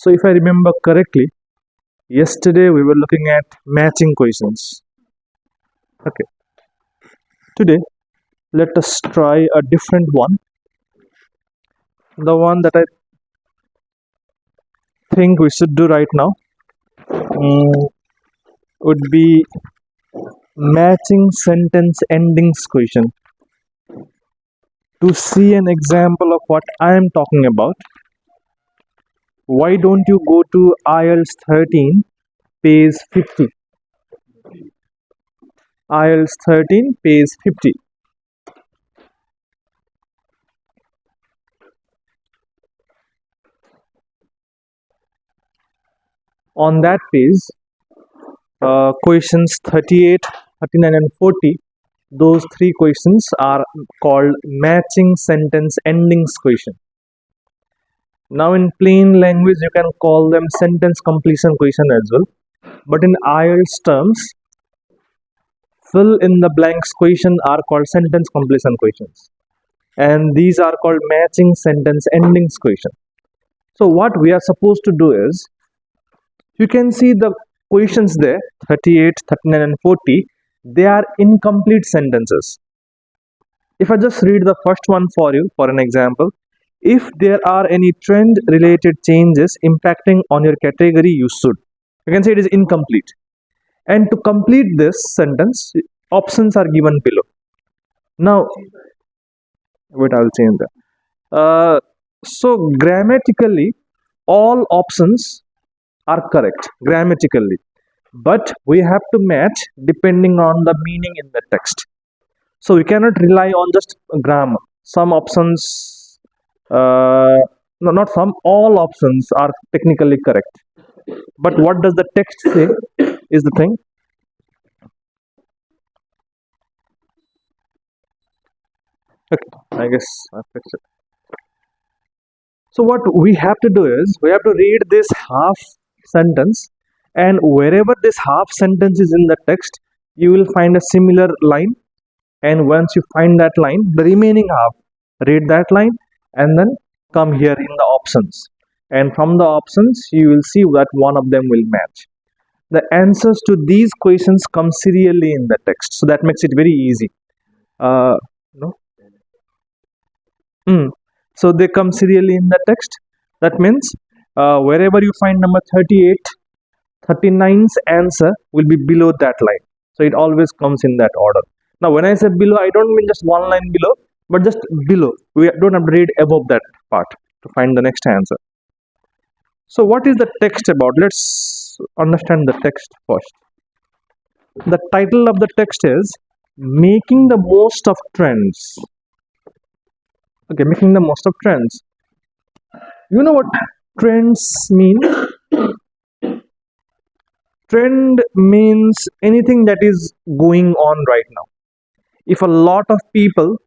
So if I remember correctly, yesterday we were looking at matching questions. Okay, today let us try a different one. The one that I think we should do right now would be matching sentence endings question. To see an example of what I am talking about, why don't you go to IELTS 13, page 50? IELTS 13, page 50. On that page, questions 38, 39, and 40, those three questions are called matching sentence endings question. Now, in plain language, you can call them sentence completion question as well. But in IELTS terms, fill in the blanks question are called sentence completion questions. And these are called matching sentence endings question. So, what we are supposed to do is, you can see the questions there 38, 39, and 40, they are incomplete sentences. If I just read the first one for you, for an example, if there are any trend related changes impacting on your category, you should. You can say it is incomplete. And to complete this sentence, options are given below. Now, wait, I'll change that. So, grammatically, all options are correct grammatically, but we have to match depending on the meaning in the text. So we cannot rely on just grammar. Some options, no, not some, all options are technically correct. But what does the text say is the thing. Okay, I guess I fixed it. So what we have to do is we have to read this half sentence, and wherever this half sentence is in the text, you will find a similar line. And once you find that line, the remaining half, read that line and then come here in the options. And from the options, you will see that one of them will match. The answers to these questions come serially in the text, so that makes it very easy. No? So they come serially in the text. That means wherever you find number 38, 39's answer will be below that line. So it always comes in that order. Now, when I say below, I don't mean just one line below, but just below. We don't have to read above that part to find the next answer. So, what is the text about? Let's understand the text first. The title of the text is Making the Most of Trends. Okay, making the most of trends. You know what trends mean? Trend means anything that is going on right now. If a lot of people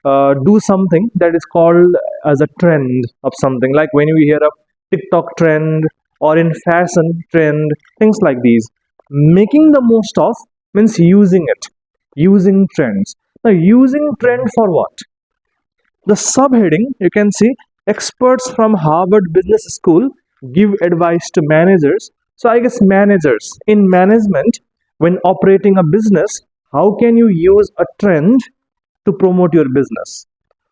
do something, that is called as a trend of something, like when we hear of TikTok trend or in fashion trend, things like these. Making the most of means using it, using trends. Now, using trend for what? The subheading, you can see, experts from Harvard Business School give advice to managers. So I guess managers in management, when operating a business, how can you use a trend to promote your business,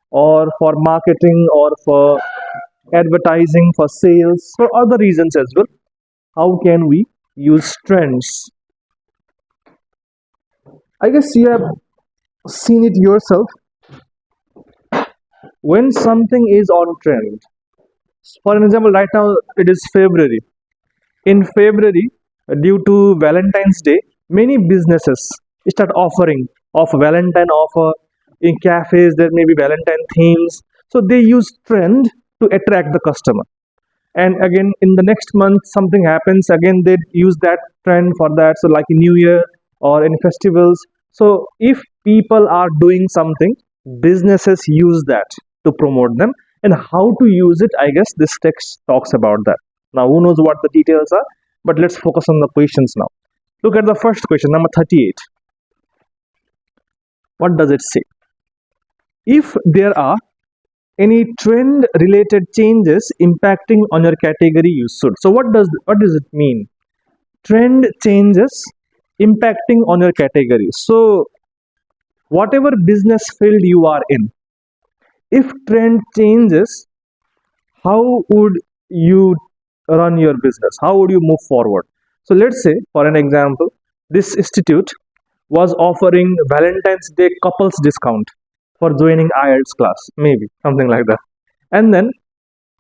or for marketing, or for advertising, for sales, for other reasons as well? How can we use trends? I guess you have seen it yourself. When something is on trend, for an example, right now it is February. In February, due to Valentine's Day, many businesses start offering of Valentine offer in cafes. There may be Valentine themes, so they use trend to attract the customer. And again, in the next month, something happens. Again, they use that trend for that. So, like in New Year or in festivals. So, if people are doing something, businesses use that to promote them. And how to use it, I guess this text talks about that. Now, who knows what the details are? But let's focus on the questions now. Look at the first question, number 38. What does it say? If there are any trend related changes impacting on your category you should. So what does it mean? Trend changes impacting on your category. So whatever business field you are in, if trend changes, how would you run your business? How would you move forward? So let's say, for an example, this institute was offering Valentine's Day couples discount for joining IELTS class, maybe something like that. And then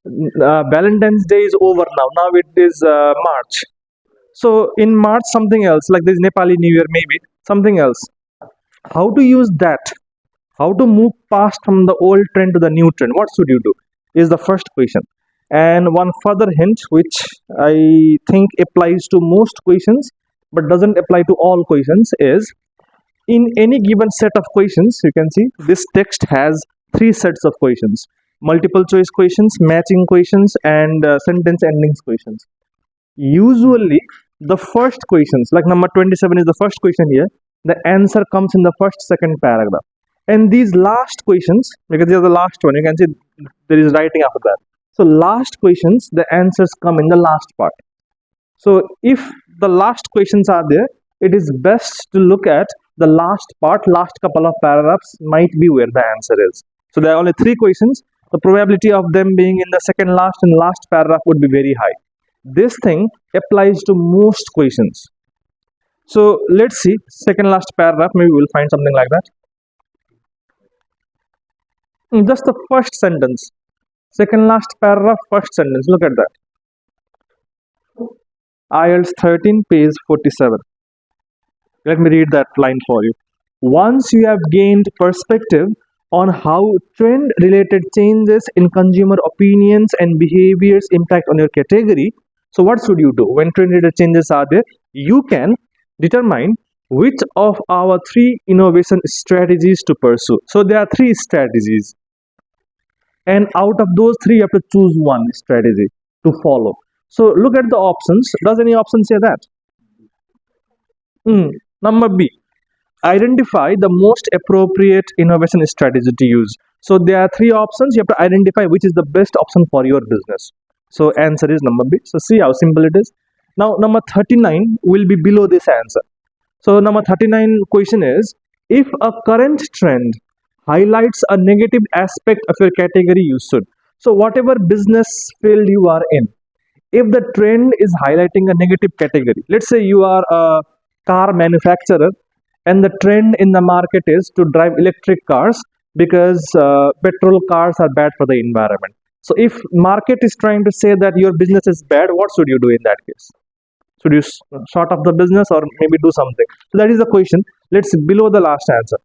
Valentine's Day is over now. Now it is March. So in March, something else like this Nepali New Year, maybe something else. How to use that? How to move past from the old trend to the new trend? What should you do? Is the first question. And one further hint, which I think applies to most questions but doesn't apply to all questions, is in any given set of questions, you can see this text has three sets of questions: multiple choice questions, matching questions, and sentence endings questions. Usually, the first questions, like number 27 is the first question here, the answer comes in the first, second paragraph. And these last questions, because they are the last one, you can see there is writing after that. So, last questions, the answers come in the last part. So, if the last questions are there, it is best to look at the last part, last couple of paragraphs might be where the answer is. So, there are only three questions. The probability of them being in the second last and last paragraph would be very high. This thing applies to most questions. So let's see, second last paragraph, maybe we'll find something like that. Just the first sentence. Second last paragraph, first sentence. Look at that. IELTS 13, page 47. Let me read that line for you. Once you have gained perspective on how trend related changes in consumer opinions and behaviors impact on your category, so what should you do? When trend related changes are there, you can determine which of our three innovation strategies to pursue. So there are three strategies, and out of those three, you have to choose one strategy to follow. So look at the options. Does any option say that? Number B, identify the most appropriate innovation strategy to use. So there are three options. You have to identify which is the best option for your business. So answer is number B. So see how simple it is. Now number 39 will be below this answer. So number 39 question is, if a current trend highlights a negative aspect of your category, you should. So whatever business field you are in, if the trend is highlighting a negative category, let's say you are a car manufacturer and the trend in the market is to drive electric cars because petrol cars are bad for the environment. So if market is trying to say that your business is bad, what should you do in that case? Should you short of the business or maybe do something? So that is the question. Let's below the last answer.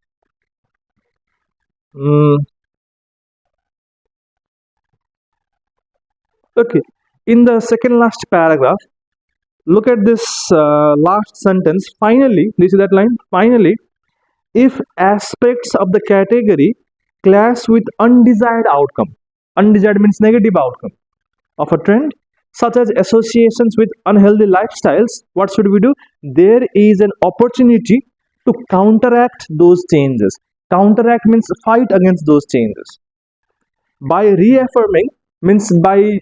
Okay, in the second last paragraph, look at this last sentence. Finally, this is that line. Finally, if aspects of the category clash with undesired outcome, undesired means negative outcome of a trend, such as associations with unhealthy lifestyles, what should we do? There is an opportunity to counteract those changes. Counteract means fight against those changes. By reaffirming means by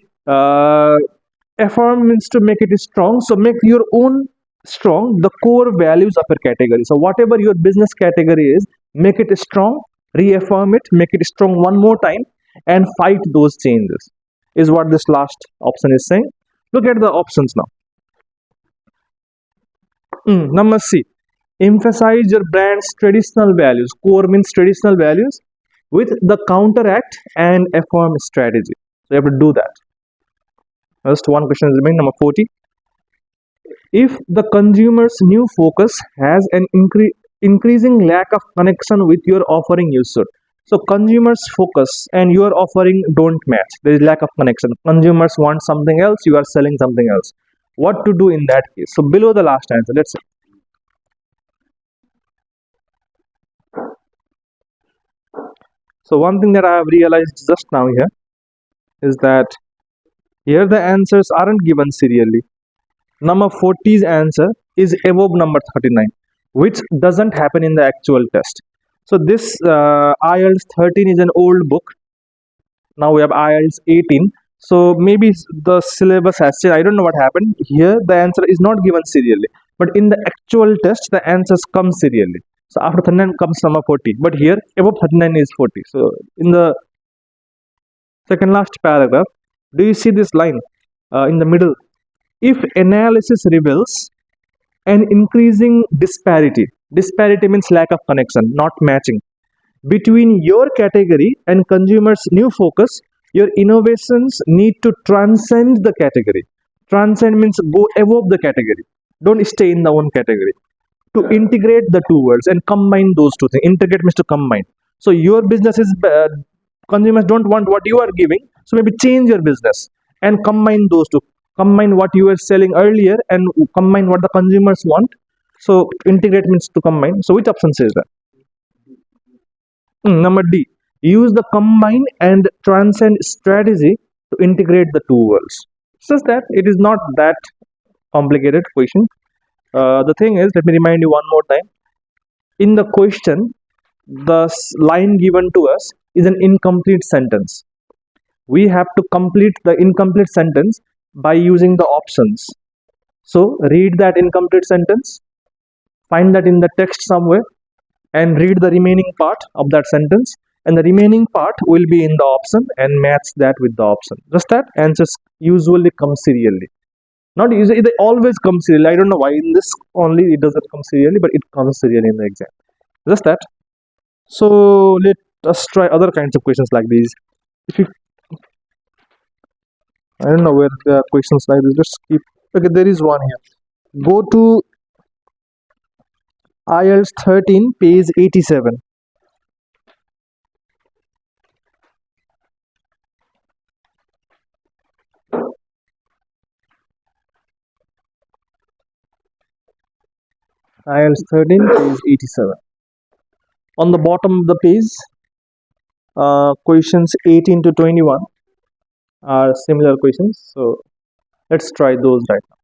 affirm means to make it strong. So make your own strong the core values of your category. So whatever your business category is, make it strong, reaffirm it, make it strong one more time, and fight those changes, is what this last option is saying. Look at the options now. Number C, emphasize your brand's traditional values. Core means traditional values with the counteract and affirm strategy. So you have to do that. Just one question is remaining. Number 40. If the consumer's new focus has an increasing lack of connection with your offering, you should. So consumers focus and your offering don't match. There is lack of connection. Consumers want something else, you are selling something else. What to do in that case? So below the last answer, let's say. So one thing that I have realized just now here is that here the answers aren't given serially. Number 40's answer is above number 39, which doesn't happen in the actual test. So this IELTS 13 is an old book. Now we have IELTS 18. So maybe the syllabus has changed. I don't know what happened. Here the answer is not given serially. But in the actual test, the answers come serially. So after 39 comes number 40. But here above 39 is 40. So in the second last paragraph, do you see this line in the middle? If analysis reveals an increasing disparity means lack of connection, not matching, between your category and consumers' new focus, your innovations need to transcend the category. Transcend means go above the category. Don't stay in the one category. To integrate the two words and combine those two things. Integrate means to combine. So your business is bad. Consumers don't want what you are giving, so maybe change your business and combine those two. Combine what you were selling earlier and combine what the consumers want. So integrate means to combine. So which option says that? Number D. Use the combine and transcend strategy to integrate the two worlds. Says that it is not that complicated question. The thing is, let me remind you one more time. In the question, the line given to us is an incomplete sentence. We have to complete the incomplete sentence by using the options. So read that incomplete sentence, find that in the text somewhere, and read the remaining part of that sentence, and the remaining part will be in the option and match that with the option. Just that answers usually come serially. Not usually, they always come serially. I don't know why in this only it doesn't come serially, but it comes serially in the exam. Just that. So let us try other kinds of questions like these. If you, I don't know where there are questions like this. Just keep. Okay, there is one here. Go to IELTS 13, page 87. IELTS 13, page 87. On the bottom of the page, questions 18 to 21 are similar questions. So let's try those right now.